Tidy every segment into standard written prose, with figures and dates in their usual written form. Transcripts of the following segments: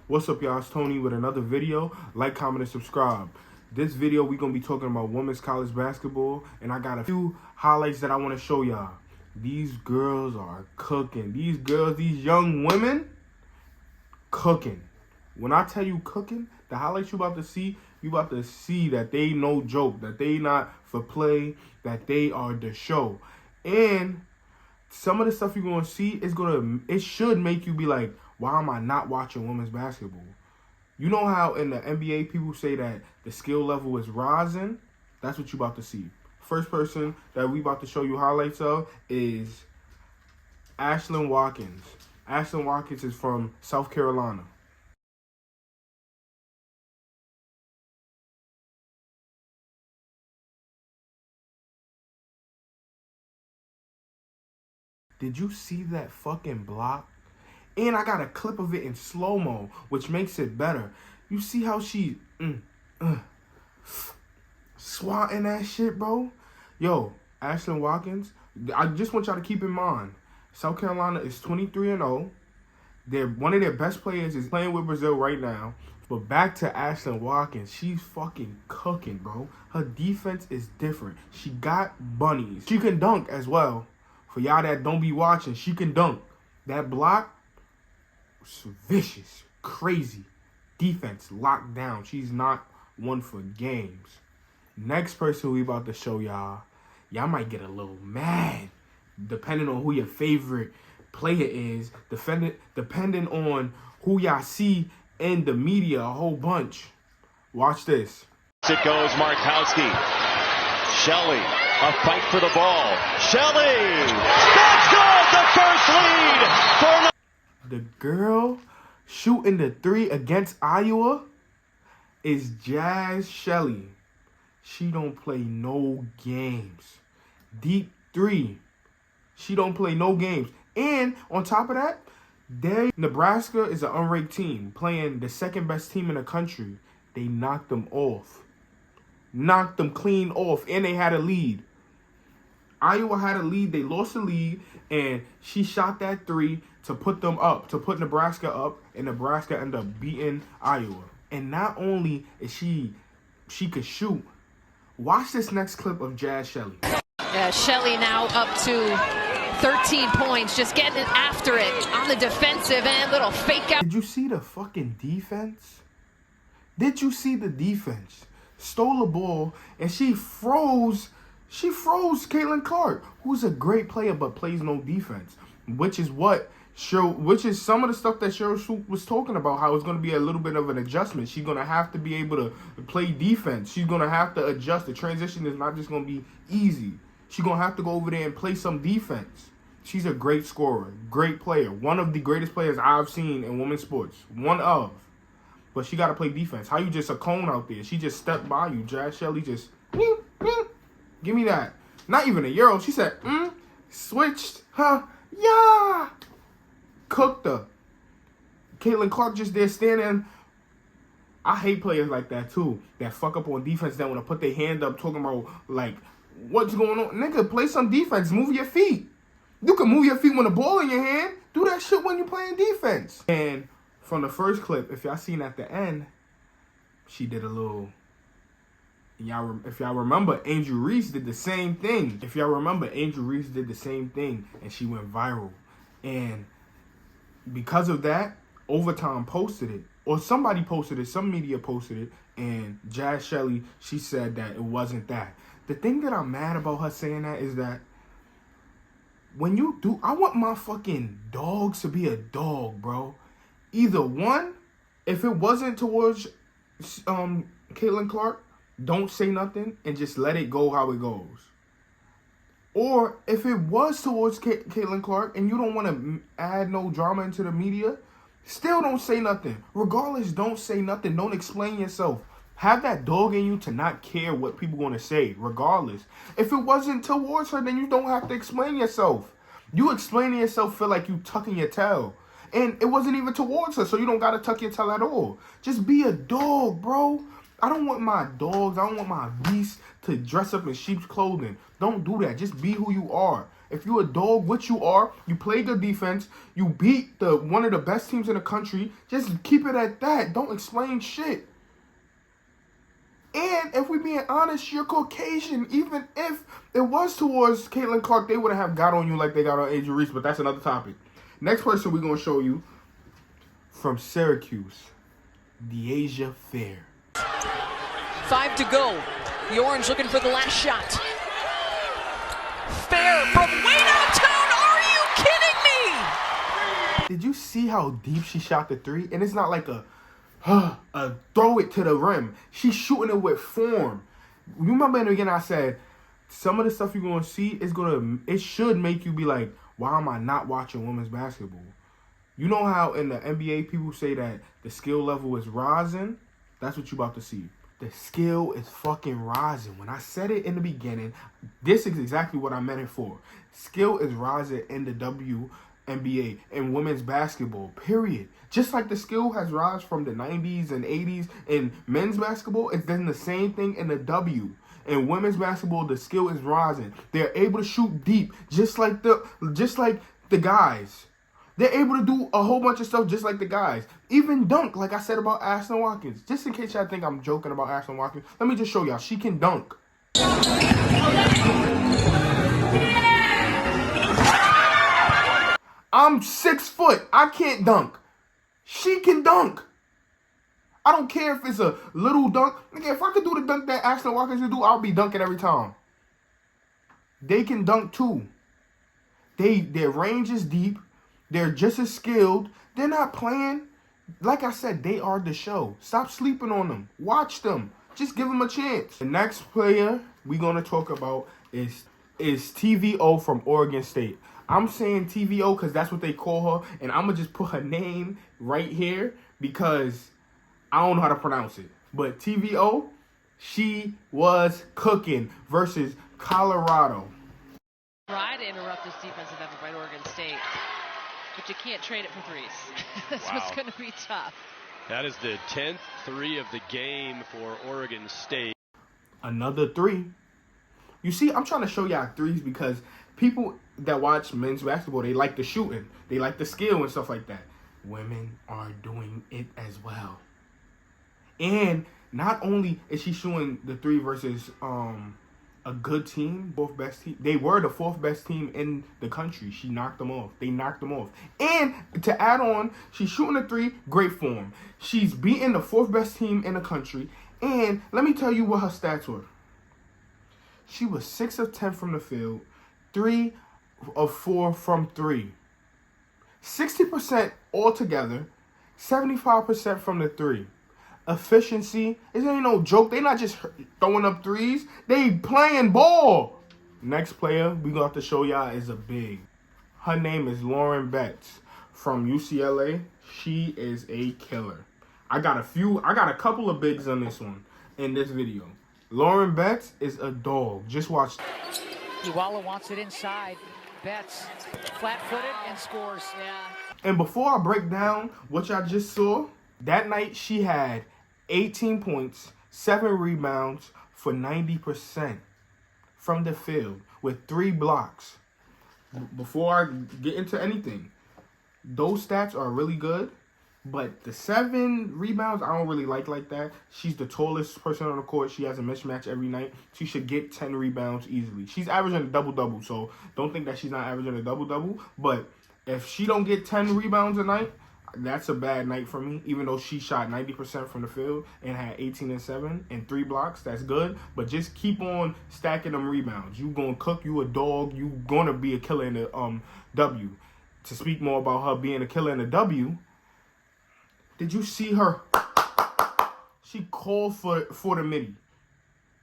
What's up, y'all? It's Tony with another video. Like, comment, and subscribe. This video, we're going to be talking about women's college basketball, and I got a few highlights that I want to show y'all. These girls are cooking. These girls, these young women, cooking. When I tell you cooking, the highlights you about to see that they no joke, that they not for play, that they are the show. And some of the stuff you're going to see, it should make you be like, why am I not watching women's basketball? You know how in the NBA people say that the skill level is rising? That's what you about to see. First person that we about to show you highlights of is Ashlyn Watkins. Ashlyn Watkins is from South Carolina. Did you see that fucking block? And I got a clip of it in slow-mo, which makes it better. You see how she swatting that shit, bro? Yo, Ashlyn Watkins, I just want y'all to keep in mind, South Carolina is 23-0. One of their best players is playing with Brazil right now. But back to Ashlyn Watkins, she's fucking cooking, bro. Her defense is different. She got bunnies. She can dunk as well. For y'all that don't be watching, she can dunk. That block, vicious, crazy defense, locked down. She's not one for games. Next person we about to show y'all might get a little mad depending on who your favorite player is, depending on who y'all see in the media a whole bunch. Watch this. It goes Markowski. Shelley, a fight for the ball. Shelley! That's good! The first lead for... The girl shooting the three against Iowa is Jaz Shelley. She don't play no games. Deep three. She don't play no games. And on top of that, Nebraska is an unranked team playing the second best team in the country. They knocked them off. Knocked them clean off. And they had a lead. Iowa had a lead. They lost the lead. And she shot that three to put them up, to put Nebraska up, and Nebraska ended up beating Iowa. And not only is she could shoot. Watch this next clip of Jaz Shelley. Yeah, Shelley now up to 13 points, just getting after it on the defensive end, little fake out. Did you see the fucking defense? Did you see the defense? Stole the ball, and she froze Caitlin Clark, who's a great player but plays no defense, which is some of the stuff that Cheryl Swoop was talking about, how it's going to be a little bit of an adjustment. She's going to have to be able to play defense. She's going to have to adjust. The transition is not just going to be easy. She's going to have to go over there and play some defense. She's a great scorer, great player, one of the greatest players I've seen in women's sports. One of. But she got to play defense. How you just a cone out there? She just stepped by you. Jaz Shelley just, give me that. Not even a euro. She said, switched, yeah. Cooked her. Caitlin Clark just there standing. I hate players like that too, that fuck up on defense, that want to put their hand up talking about, like, what's going on? Nigga, play some defense. Move your feet. You can move your feet when the ball in your hand. Do that shit when you're playing defense. And from the first clip, if y'all seen at the end, she did a little... If y'all remember, Angel Reese did the same thing. And she went viral. And because of that, Overtime posted it. Or somebody posted it, some media posted it, and Jaz Shelley, she said that it wasn't that. The thing that I'm mad about her saying that is that when you do, I want my fucking dogs to be a dog, bro. Either one, if it wasn't towards Caitlin Clark, don't say nothing and just let it go how it goes. Or if it was towards Caitlin Clark and you don't want to add no drama into the media, still don't say nothing. Regardless, don't say nothing. Don't explain yourself. Have that dog in you to not care what people going to say, regardless. If it wasn't towards her, then you don't have to explain yourself. You explaining yourself feel like you tucking your tail. And it wasn't even towards her, so you don't got to tuck your tail at all. Just be a dog, bro. I don't want my dogs, I don't want my beasts to dress up in sheep's clothing. Don't do that. Just be who you are. If you a dog, which you are, you play good defense, you beat one of the best teams in the country, just keep it at that. Don't explain shit. And if we being honest, you're Caucasian. Even if it was towards Caitlin Clark, they wouldn't have got on you like they got on Angel Reese, but that's another topic. Next person we're going to show you from Syracuse, Deasia Fair. 5 to go. The Orange looking for the last shot. Fair from way downtown. Are you kidding me? Did you see how deep she shot the three? And it's not like a throw it to the rim. She's shooting it with form. You remember in the beginning I said some of the stuff you're gonna see it should make you be like, why am I not watching women's basketball? You know how in the NBA people say that the skill level is rising? That's what you about to see. The skill is fucking rising. When I said it in the beginning, this is exactly what I meant it for. Skill is rising in the WNBA and women's basketball, period. Just like the skill has risen from the 90s and 80s in men's basketball, it's then the same thing in the W. In women's basketball, the skill is rising. They're able to shoot deep, just like the guys. They're able to do a whole bunch of stuff just like the guys. Even dunk, like I said about Ashton Watkins. Just in case y'all think I'm joking about Ashton Watkins, let me just show y'all. She can dunk. I'm 6 foot. I can't dunk. She can dunk. I don't care if it's a little dunk. Nigga, if I could do the dunk that Ashton Watkins can do, I'll be dunking every time. They can dunk too. Their range is deep. They're just as skilled. They're not playing. Like I said, they are the show. Stop sleeping on them. Watch them. Just give them a chance. The next player we're going to talk about is TVO from Oregon State. I'm saying TVO because that's what they call her. And I'm going to just put her name right here because I don't know how to pronounce it. But TVO, she was cooking versus Colorado. Try to interrupt this defensive effort by Oregon State. But you can't trade it for threes. This Wow. one's going to be tough. That is the 10th three of the game for Oregon State. Another three. You see, I'm trying to show y'all threes because people that watch men's basketball, they like the shooting. They like the skill and stuff like that. Women are doing it as well. And not only is she shooting the three versus a good team, fourth best team. They were the fourth best team in the country. She knocked them off. They knocked them off. And to add on, she's shooting a three, great form. She's beating the fourth best team in the country. And let me tell you what her stats were. She was 6 of 10 from the field, 3 of 4 from 3. 60% altogether, 75% from the 3. Efficiency, it ain't no joke. They not just throwing up threes. They playing ball. Next player we got to show y'all is a big. Her name is Lauren Betts from UCLA. She is a killer. I got a couple of bigs on this one in this video. Lauren Betts is a dog. Just watch. Iwala wants it inside. Betts flat-footed and scores. Yeah. And before I break down what y'all just saw, that night she had 18 points, 7 rebounds for 90% from the field with 3 blocks. Before I get into anything, those stats are really good, but the 7 rebounds I don't really like that. She's the tallest person on the court. She has a mismatch every night. She should get 10 rebounds easily. She's averaging a double-double, so don't think that she's not averaging a double-double. But if she don't get 10 rebounds a night, that's a bad night for me, even though she shot 90% from the field and had 18 and 7 and 3 blocks. That's good, but just keep on stacking them rebounds. You gonna cook, you a dog, you gonna be a killer in the W. To speak more about her being a killer in the W, did you see her? She called for the midi.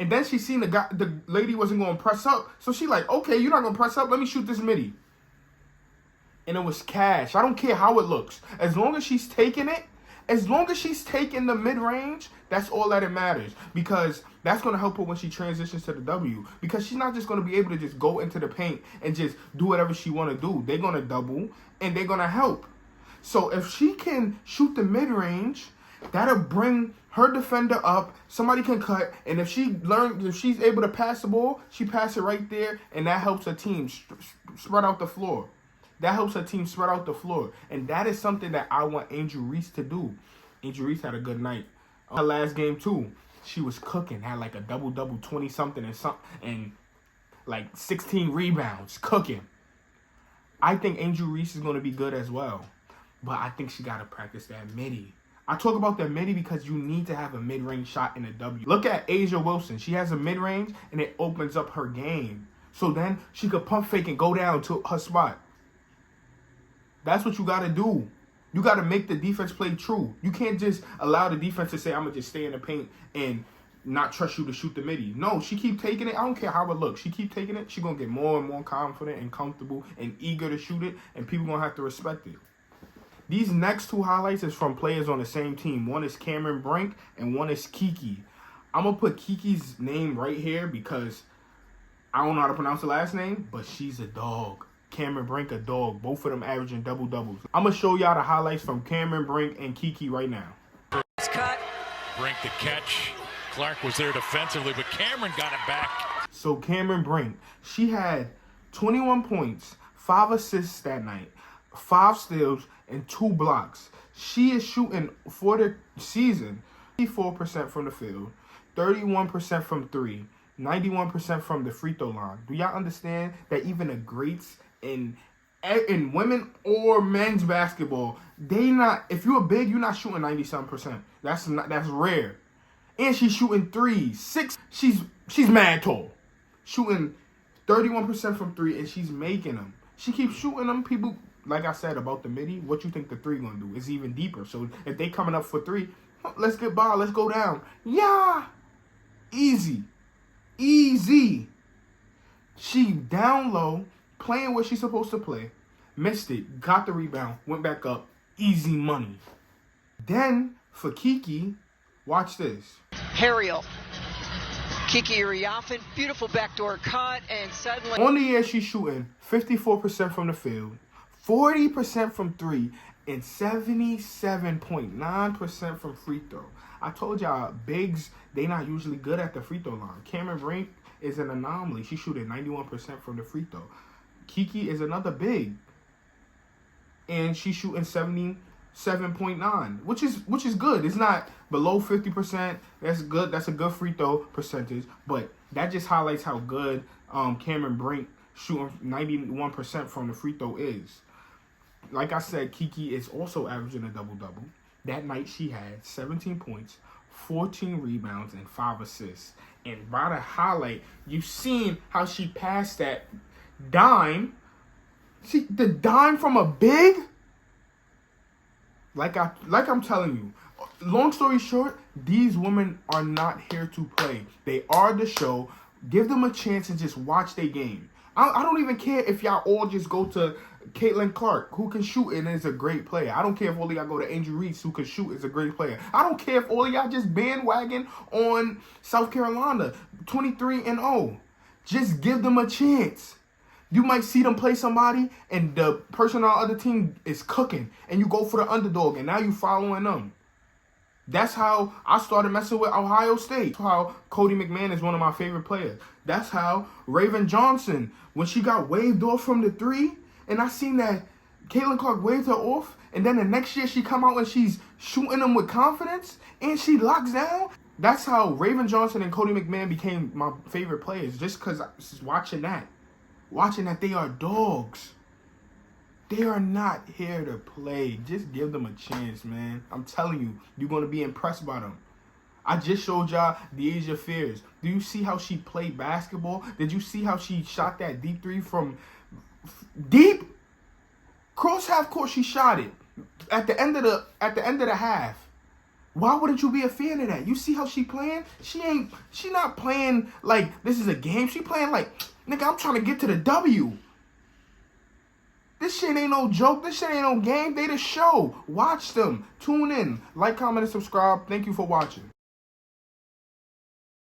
And then she seen the lady wasn't gonna press up, so she like, okay, you're not gonna press up, let me shoot this midi. And it was cash. I don't care how it looks. As long as she's taking it, as long as she's taking the mid-range, that's all that it matters. Because that's going to help her when she transitions to the W. Because she's not just going to be able to just go into the paint and just do whatever she want to do. They're going to double and they're going to help. So if she can shoot the mid-range, that'll bring her defender up. Somebody can cut. And if she's able to pass the ball, she pass it right there. And that helps her team spread out the floor. That helps her team spread out the floor. And that is something that I want Angel Reese to do. Angel Reese had a good night. Her last game, too, she was cooking. Had like a double-double, 20-something and like 16 rebounds. Cooking. I think Angel Reese is going to be good as well. But I think she got to practice that midi. I talk about that midi because you need to have a mid-range shot in a W. Look at Asia Wilson. She has a mid-range, and it opens up her game. So then she could pump fake and go down to her spot. That's what you got to do. You got to make the defense play true. You can't just allow the defense to say, I'm going to just stay in the paint and not trust you to shoot the midi. No, she keep taking it. I don't care how it looks. She keep taking it. She going to get more and more confident and comfortable and eager to shoot it, and people going to have to respect it. These next two highlights is from players on the same team. One is Cameron Brink and one is Kiki. I'm going to put Kiki's name right here because I don't know how to pronounce the last name, but she's a dog. Cameron Brink, a dog. Both of them averaging double-doubles. I'm going to show y'all the highlights from Cameron Brink and Kiki right now. Cut. Brink the catch. Clark was there defensively, but Cameron got it back. So Cameron Brink, she had 21 points, 5 assists that night, 5 steals, and 2 blocks. She is shooting for the season 54% from the field, 31% from 3, 91% from the free throw line. Do y'all understand that even the greats in women or men's basketball, if you're big, you're not shooting 97%. That's rare. And she's shooting 3, 6. She's mad tall. Shooting 31% from 3, and she's making them. She keeps shooting them. People, like I said about the midi, what you think the 3 gonna do? It's even deeper. So if they coming up for 3, let's get by. Let's go down. Yeah. Easy. She down low, playing what she's supposed to play. Missed it. Got the rebound. Went back up. Easy money. Then, for Kiki, watch this. Harriel. Kiki Uriafin, beautiful backdoor cut, and suddenly... On the year, she's shooting 54% from the field, 40% from 3, and 77.9% from free throw. I told y'all, bigs, they not usually good at the free throw line. Cameron Brink is an anomaly. She's shooting 91% from the free throw. Kiki is another big, and she's shooting 77.9, which is good. It's not below 50%. That's good. That's a good free throw percentage. But that just highlights how good Cameron Brink shooting 91% from the free throw is. Like I said, Kiki is also averaging a double-double. That night she had 17 points, 14 rebounds, and 5 assists. And by the highlight, you've seen how she passed that dime. See, the dime from a big? Like I'm telling you, long story short, these women are not here to play. They are the show. Give them a chance and just watch their game. I don't even care if y'all all just go to Caitlin Clark, who can shoot and is a great player. I don't care if all of y'all go to Angel Reese, who can shoot, is a great player. I don't care if all of y'all just bandwagon on South Carolina, 23-0. Just give them a chance. You might see them play somebody, and the person on the other team is cooking, and you go for the underdog, and now you following them. That's how I started messing with Ohio State. That's how Cody McMahon is one of my favorite players. That's how Raven Johnson, when she got waved off from the 3, and I seen that Caitlin Clark waved her off, and then the next year she come out and she's shooting them with confidence, and she locks down. That's how Raven Johnson and Cody McMahon became my favorite players, just because I was watching that. Watching that they are dogs. They are not here to play. Just give them a chance, man. I'm telling you, you're going to be impressed by them. I just showed y'all Deasia Fears. Do you see how she played basketball? Did you see how she shot that deep 3 from deep? Cross half court, she shot it at the end of the half. Why wouldn't you be a fan of that? You see how she playing? She not playing like this is a game. She playing like, nigga, I'm trying to get to the W. This shit ain't no joke. This shit ain't no game. They the show. Watch them. Tune in. Like, comment, and subscribe. Thank you for watching.